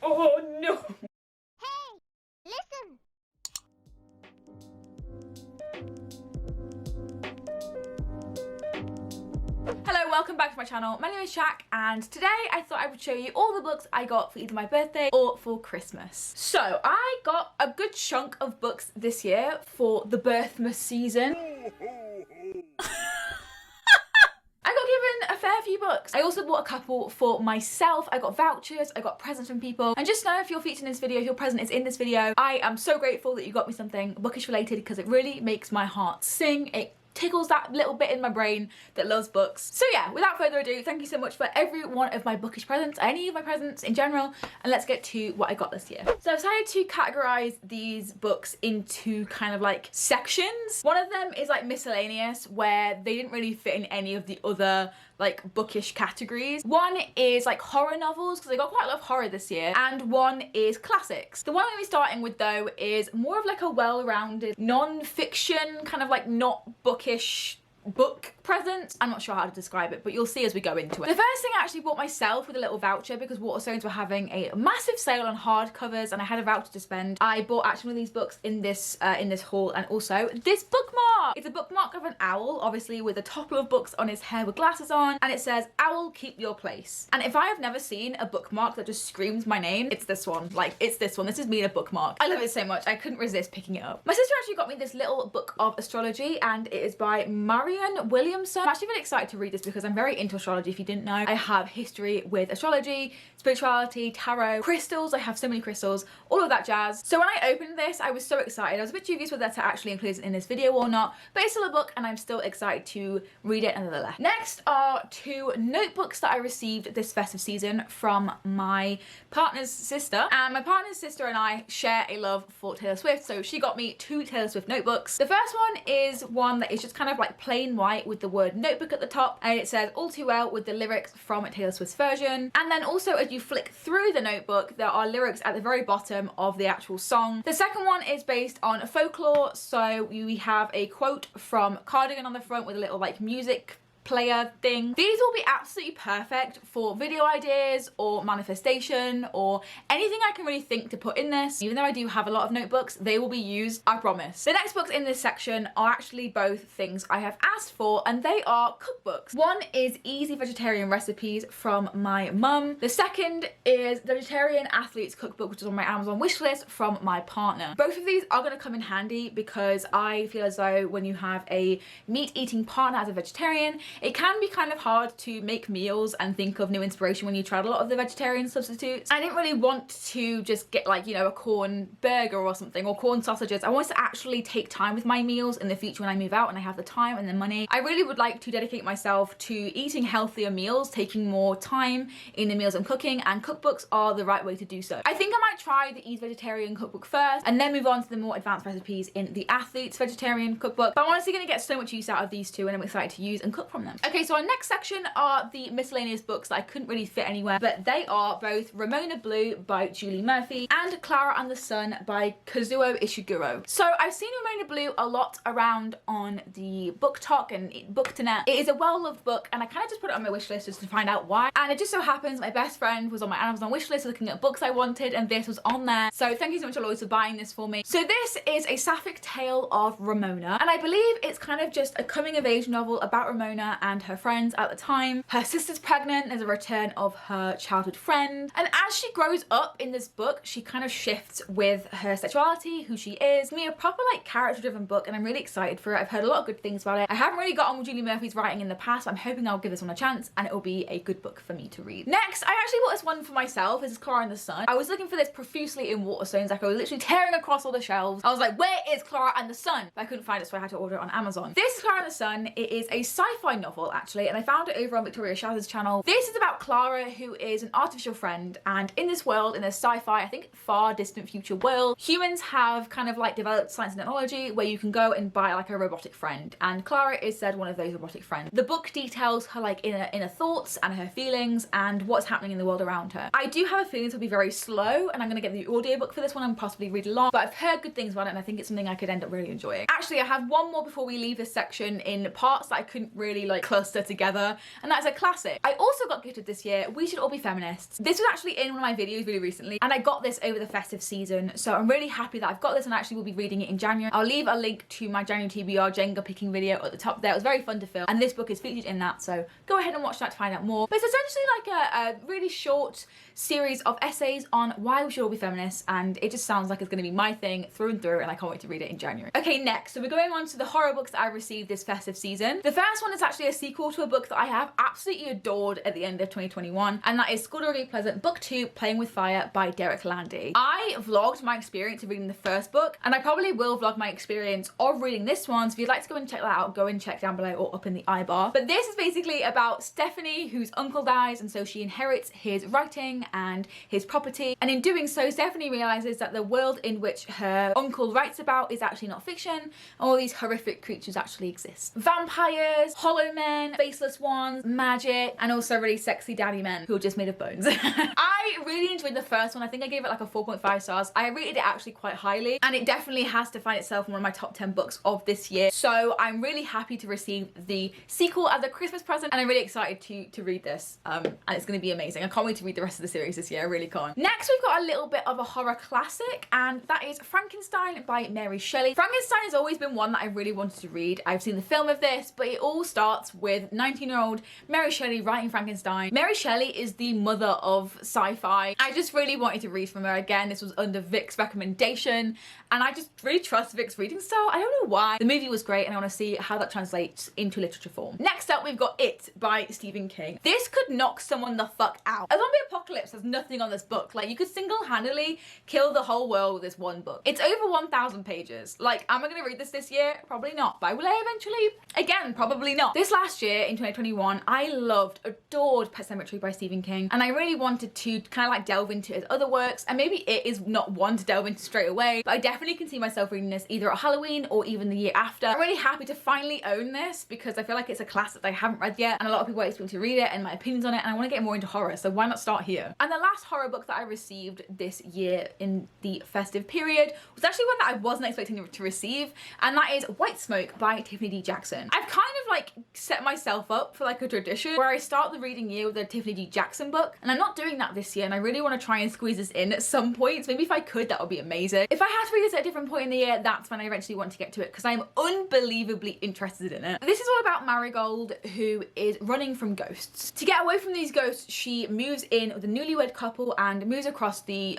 Oh no! Hey, listen! Hello, welcome back to my channel. My name is Shaq, and today I thought I would show you all the books I got for either my birthday or for Christmas. So I got a good chunk of books this year for the BIRTHMAS season. I got given a fair few books. I also bought a couple for myself. I got vouchers, I got presents from people. And just know if you're featured in this video, if your present is in this video, I am so grateful that you got me something bookish related because it really makes my heart sing. It tickles that little bit in my brain that loves books. So yeah, without further ado, thank you so much for every one of my bookish presents, any of my presents in general, and let's get to what I got this year. So I've decided to categorize these books into kind of like sections. One of them is like miscellaneous, where they didn't really fit in any of the other like bookish categories. One is like horror novels, because I got quite a lot of horror this year, and one is classics. The one I'm gonna be starting with though is more of like a well-rounded non-fiction, kind of like not bookish book present. I'm not sure how to describe it, but you'll see as we go into it. The first thing I actually bought myself with a little voucher because Waterstones were having a massive sale on hardcovers and I had a voucher to spend. I bought actually one of these books in this haul, and also this bookmark. It's a bookmark of an owl, obviously with a topple of books on his hair with glasses on, and it says, "Owl, keep your place." And if I have never seen a bookmark that just screams my name, it's this one. Like, it's this one. This is me in a bookmark. I love it so much. I couldn't resist picking it up. My sister actually got me this little book of astrology, and it is by Marianne Williamson. I'm actually really excited to read this because I'm very into astrology. If you didn't know, I have history with astrology, spirituality, tarot, crystals. I have so many crystals, all of that jazz. So when I opened this, I was so excited. I was a bit dubious whether to actually include it in this video or not, but it's still a book and I'm still excited to read it nonetheless. Next are two notebooks that I received this festive season from my partner's sister. And my partner's sister and I share a love for Taylor Swift, so she got me two Taylor Swift notebooks. The first one is one that is just kind of like plain white with the word notebook at the top, and it says "All Too Well" with the lyrics from Taylor Swift's version. And then also as you flick through the notebook, there are lyrics at the very bottom of the actual song. The second one is based on folklore, so we have a quote from Cardigan on the front with a little like music player thing. These will be absolutely perfect for video ideas or manifestation or anything I can really think to put in this. Even though I do have a lot of notebooks, they will be used, I promise. The next books in this section are actually both things I have asked for, and they are cookbooks. One is Easy Vegetarian Recipes from my mum. The second is the Vegetarian Athlete's Cookbook, which is on my Amazon wishlist from my partner. Both of these are going to come in handy because I feel as though when you have a meat-eating partner as a vegetarian, it can be kind of hard to make meals and think of new inspiration when you tried a lot of the vegetarian substitutes. I didn't really want to just get like, you know, a corn burger or something, or corn sausages. I wanted to actually take time with my meals in the future when I move out and I have the time and the money. I really would like to dedicate myself to eating healthier meals, taking more time in the meals I'm cooking, and cookbooks are the right way to do so. I think I might try the Easy Vegetarian Cookbook first and then move on to the more advanced recipes in the Athlete's Vegetarian Cookbook. But I'm honestly going to get so much use out of these two and I'm excited to use and cook from them. Okay, so our next section are the miscellaneous books that I couldn't really fit anywhere, but they are both Ramona Blue by Julie Murphy and Clara and the Sun by Kazuo Ishiguro. So I've seen Ramona Blue a lot around on the Book Talk and Booktanet. It is a well-loved book and I kind of just put it on my wish list just to find out why. And it just so happens my best friend was on my Amazon wish list looking at books I wanted, and this was on there. So thank you so much, Aloys, for buying this for me. So this is a sapphic tale of Ramona, and I believe it's kind of just a coming of age novel about Ramona and her friends at the time. Her sister's pregnant, there's a return of her childhood friend, and as she grows up in this book, she kind of shifts with her sexuality, who she is. It's me a proper like character driven book, and I'm really excited for it. I've heard a lot of good things about it. I haven't really got on with Julie Murphy's writing in the past, but I'm hoping I'll give this one a chance and it will be a good book for me to read. Next, I actually bought this one for myself. This is Clara and the Sun. I was looking for this profusely in Waterstones, like I was literally tearing across all the shelves. I was like, where is Clara and the Sun? But I couldn't find it, so I had to order it on Amazon. This is Clara and the Sun. It is a sci-fi novel actually, and I found it over on Victoria Shaz's channel. This is about Clara, who is an artificial friend, and in this world, in this sci-fi, I think far distant future world, humans have kind of like developed science and technology where you can go and buy like a robotic friend, and Clara is said one of those robotic friends. The book details her like inner thoughts and her feelings and what's happening in the world around her. I do have a feeling this will be very slow, and I'm gonna get the audiobook for this one and possibly read along, but I've heard good things about it and I think it's something I could end up really enjoying. Actually, I have one more before we leave this section in parts that I couldn't really like cluster together, and that's a classic. I also got gifted this year We Should All Be Feminists. This was actually in one of my videos really recently, and I got this over the festive season, so I'm really happy that I've got this and actually will be reading it in January. I'll leave a link to my January TBR Jenga picking video at the top there. It was very fun to film, and this book is featured in that, so go ahead and watch that to find out more. But it's essentially like a really short series of essays on why we should all be feminists, and it just sounds like it's going to be my thing through and through, and I can't wait to read it in January. Okay, next, so we're going on to the horror books that I received this festive season. The first one is actually a sequel to a book that I have absolutely adored at the end of 2021, and that is Skullduggery Pleasant Booktube Playing with Fire by Derek Landy. I vlogged my experience of reading the first book, and I probably will vlog my experience of reading this one, so if you'd like to go and check that out, go and check down below or up in the bar. But this is basically about Stephanie, whose uncle dies, and so she inherits his writing and his property, and in doing so Stephanie realizes that the world in which her uncle writes about is actually not fiction. All these horrific creatures actually exist. Vampires, hollow men, faceless ones, magic, and also really sexy daddy men who are just made of bones. I really enjoyed the first one. I think I gave it like a 4.5 stars. I rated it actually quite highly, and it definitely has to find itself in one of my top 10 books of this year, so I'm really happy to receive the sequel as a Christmas present, and I'm really excited to read this, and it's going to be amazing. I can't wait to read the rest of the series this year. I really can't. Next, we've got a little bit of a horror classic, and that is Frankenstein by Mary Shelley. Frankenstein has always been one that I really wanted to read. I've seen the film of this, but it all starts with 19-year-old Mary Shelley writing Frankenstein. Mary Shelley is the mother of sci-fi. I just really wanted to read from her. Again, this was under Vic's recommendation, and I just really trust Vic's reading style. I don't know why. The movie was great, and I want to see how that translates into literature form. Next up, we've got It by Stephen King. This could knock someone the fuck out. A zombie apocalypse has nothing on this book. Like, you could single-handedly kill the whole world with this one book. It's over 1,000 pages. Like, am I gonna read this year? Probably not. But will I eventually? Again, probably not. This last year, in 2021, I adored Pet Sematary by Stephen King, and I really wanted to kind of like delve into his other works, and maybe It is not one to delve into straight away, but I definitely can see myself reading this either at Halloween or even the year after. I'm really happy to finally own this because I feel like it's a classic that I haven't read yet, and a lot of people are expecting to read it and my opinions on it, and I want to get more into horror, so why not start here? And the last horror book that I received this year in the festive period was actually one that I wasn't expecting to receive, and that is White Smoke by Tiffany D. Jackson. I've kind of like set myself up for like a tradition where I start the reading year with a Tiffany D. Jackson book, and I'm not doing that this year, and I really want to try and squeeze this in at some point. So maybe if I could, that would be amazing. If I had to read this at a different point in the year, that's when I eventually want to get to it, because I'm unbelievably interested in it. This is all about Marigold, who is running from ghosts. To get away from these ghosts, she moves in with a newlywed couple and moves across the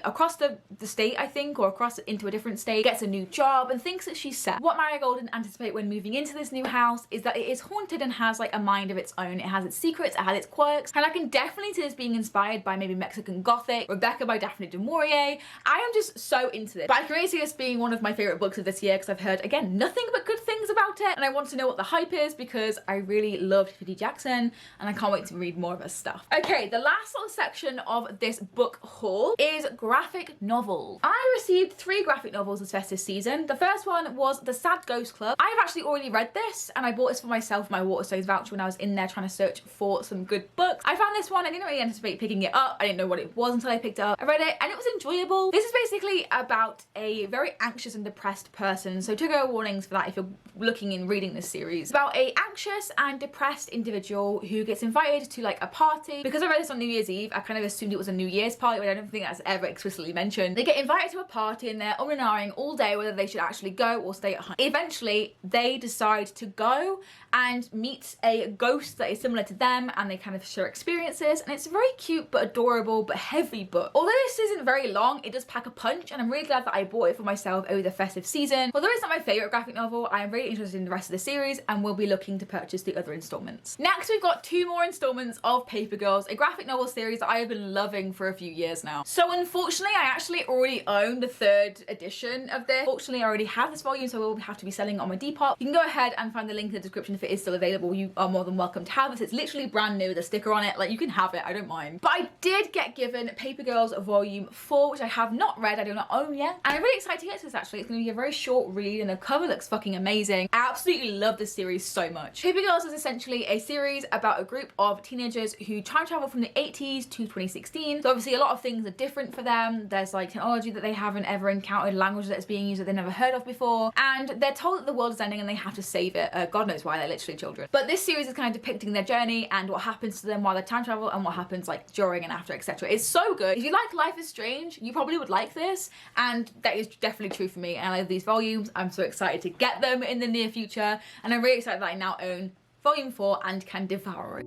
state, I think, or across into a different state, gets a new job, and thinks that she's set. What Marigold didn't anticipate when moving into this new house is that it is haunted and has like a mind of its own. It has its secrets, it has its quirks, and I can definitely see this being inspired by maybe Mexican Gothic, Rebecca by Daphne du Maurier. I am just so into this. But I can really see this being one of my favourite books of this year because I've heard, again, nothing but good things about it, and I want to know what the hype is because I really love Tiffany D. Jackson, and I can't wait to read more of her stuff. Okay, the last little section of this book haul is graphic novels. I received 3 graphic novels this festive season. The first one was The Sad Ghost Club. I've actually already read this, and I bought this for myself, my Waterstones voucher, when I was in there trying to search for some good books. I found this one. I didn't really anticipate picking it up. I didn't know what it was until I picked it up. I read it, and it was enjoyable. This is basically about a very anxious and depressed person, so trigger warnings for that if you're looking in reading this series. It's about a anxious and depressed individual who gets invited to like a party. Because I read this on New Year's Eve, I kind of assumed it was a New Year's party, but I don't think that's ever explicitly mentioned. They get invited to a party and they're umming all day whether they should actually go or stay at home. Eventually, they decide to go and meet a ghost that is similar to them, and they kind of share experiences, and it's a very cute but adorable but heavy book. Although this isn't very long, it does pack a punch, and I'm really glad that I bought it for myself over the festive season. Although it's not my favourite graphic novel, I am really interested in the rest of the series and will be looking to purchase the other installments. Next, we've got 2 more installments of Paper Girls, a graphic novel series that I have been loving for a few years now. So unfortunately, I actually already own the 3rd edition of this. Fortunately, I already have this volume, so I will have to be selling it on my Depop. You can go ahead and find the link in the description if it is still available. You are more than welcome to have this. It's literally brand new with a sticker on it. Like, you can have it, I don't mind. But I did get given Paper Girls Volume 4, which I have not read, I do not own yet. And I'm really excited to get to this actually. It's going to be a very short read, and the cover looks fucking amazing. I absolutely love this series so much. Paper Girls is essentially a series about a group of teenagers who time travel from the 80s to 2016. So obviously a lot of things are different for them. There's like technology that they haven't ever encountered, language that's being used that they've never heard of before, and they're told that the world is ending and they have to save it. God knows why, they're literally children. children. But this series is kind of depicting their journey and what happens to them while they time travel and what happens like during and after, etc. It's so good. If you like Life is Strange, you probably would like this, and that is definitely true for me. And I love these volumes. I'm so excited to get them in the near future, and I'm really excited that I now own volume 4 and can devour it.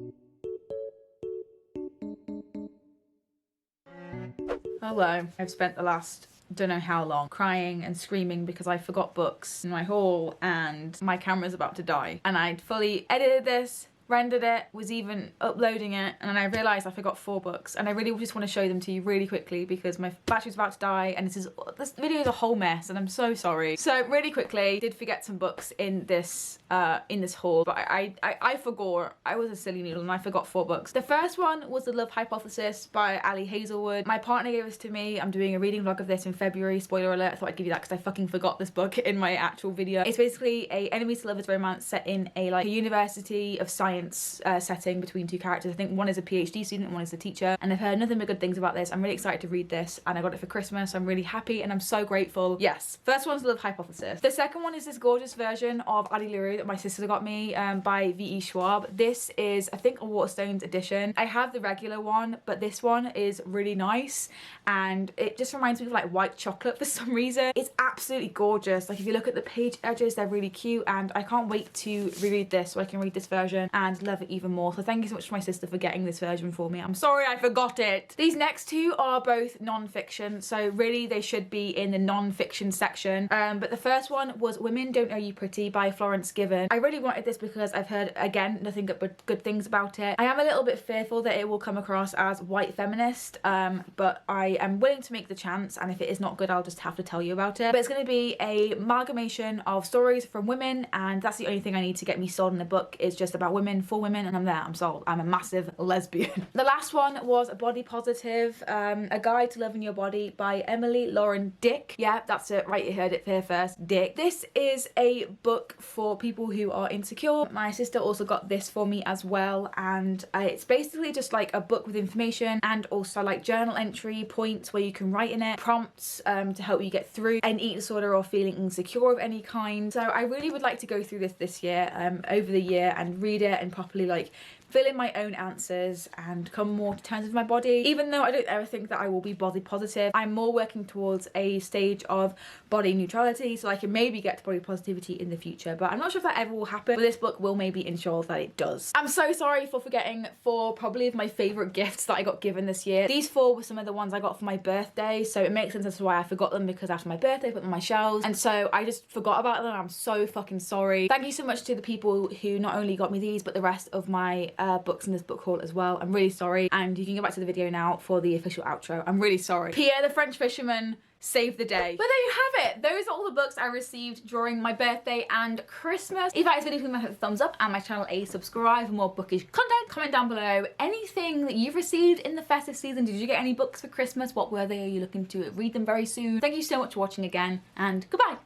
Hello. I've spent the last don't know how long crying and screaming because I forgot books in my haul and my camera's about to die. And I'd fully edited this, rendered it, was even uploading it, and then I realised I forgot 4 books, and I really just want to show them to you really quickly because my battery's about to die and this video is a whole mess and I'm so sorry. So really quickly, did forget some books in this haul, but I forgot. I was a silly noodle and I forgot 4 books. The first one was The Love Hypothesis by Ali Hazelwood. My partner gave this to me. I'm doing a reading vlog of this in February. Spoiler alert, I thought I'd give you that because I fucking forgot this book in my actual video. It's basically a enemies to lovers romance set in a university of science setting between 2 characters. I think one is a PhD student and one is a teacher, and I've heard nothing but good things about this. I'm really excited to read this, and I got it for Christmas. I'm really happy and I'm so grateful. Yes, first one's The Love Hypothesis. The second one is this gorgeous version of Ali LaRue that my sister got me by V.E. Schwab. This is, I think, a Waterstones edition. I have the regular one, but this one is really nice, and it just reminds me of like white chocolate for some reason. It's absolutely gorgeous. Like if you look at the page edges, they're really cute, and I can't wait to reread this so I can read this version and love it even more. So thank you so much to my sister for getting this version for me. I'm sorry I forgot it. These next 2 are both non-fiction, so really they should be in the non-fiction section. But the first one was Women Don't Owe You Pretty by Florence Given. I really wanted this because I've heard, again, nothing but good things about it. I am a little bit fearful that it will come across as white feminist, but I am willing to make the chance, and if it is not good, I'll just have to tell you about it. But it's going to be a amalgamation of stories from women, and that's the only thing I need to get me sold in a book, is just about women for women, and I'm there. I'm sold. I'm a massive lesbian. The last one was Body Positive, A Guide to Loving Your Body by Emily Lauren Dick. Yeah, that's it. Right, you heard it here first. Dick. This is a book for people who are insecure. My sister also got this for me as well, and it's basically just like a book with information and also like journal entry points where you can write in it, prompts to help you get through any eating disorder or feeling insecure of any kind. So I really would like to go through this year, over the year, and read it and properly like fill in my own answers and come more to terms with my body. Even though I don't ever think that I will be body positive, I'm more working towards a stage of body neutrality, so I can maybe get to body positivity in the future, but I'm not sure if that ever will happen, but this book will maybe ensure that it does. I'm so sorry for forgetting 4 probably of my favourite gifts that I got given this year. These 4 were some of the ones I got for my birthday, so it makes sense as to why I forgot them, because after my birthday I put them on my shelves, and so I just forgot about them. I'm so fucking sorry. Thank you so much to the people who not only got me these, but the rest of my books in this book haul as well. I'm really sorry, and you can go back to the video now for the official outro. I'm really sorry. Pierre the French Fisherman saved the day. But there you have it. Those are all the books I received during my birthday and Christmas. If you like this video, please hit the thumbs up and my channel a subscribe for more bookish content. Comment down below anything that you've received in the festive season. Did you get any books for Christmas? What were they? Are you looking to read them very soon? Thank you so much for watching again, and goodbye.